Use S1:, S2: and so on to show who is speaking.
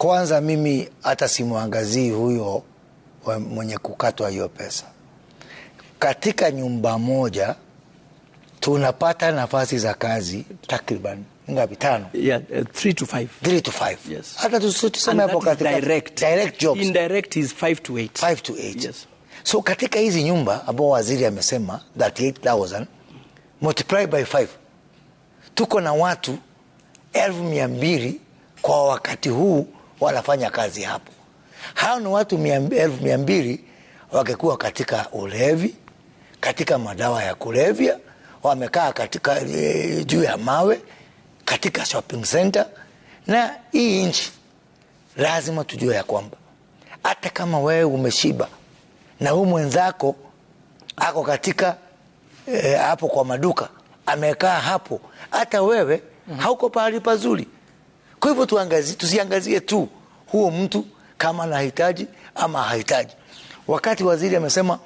S1: Kwanza mimi hata simuangazii huyo mwenye kukatwa hiyo pesa. Katika nyumba moja tunapata nafasi za kazi takriban ngapi? 5.
S2: Yeah, 3 to 5.
S1: 3 to 5.
S2: Yes.
S1: Hata tuseme hapo katika direct jobs.
S2: Indirect is 5 to 8.
S1: 5 to 8.
S2: Yes.
S1: So katika hizi nyumba ambao waziri amesema 38,000 multiply by 5. Tuko na watu 1,200 kwa wakati huu wanafanya kazi hapo. Hao ni watu 1,200 wakikuwa katika ulevi, katika madawa ya kulevya, wamekaa katika juu ya mawe, katika shopping center. Na hii nchi lazima tujue ya kwamba hata kama wewe umeshiba na huyu mwenzako ako katika hapo kwa maduka amekaa hapo, hata wewe hauko pahali pazuri. Kwa hivyo tusiangazie tu huo mtu kama anahitaji ama hahitaji. Wakati waziri amesema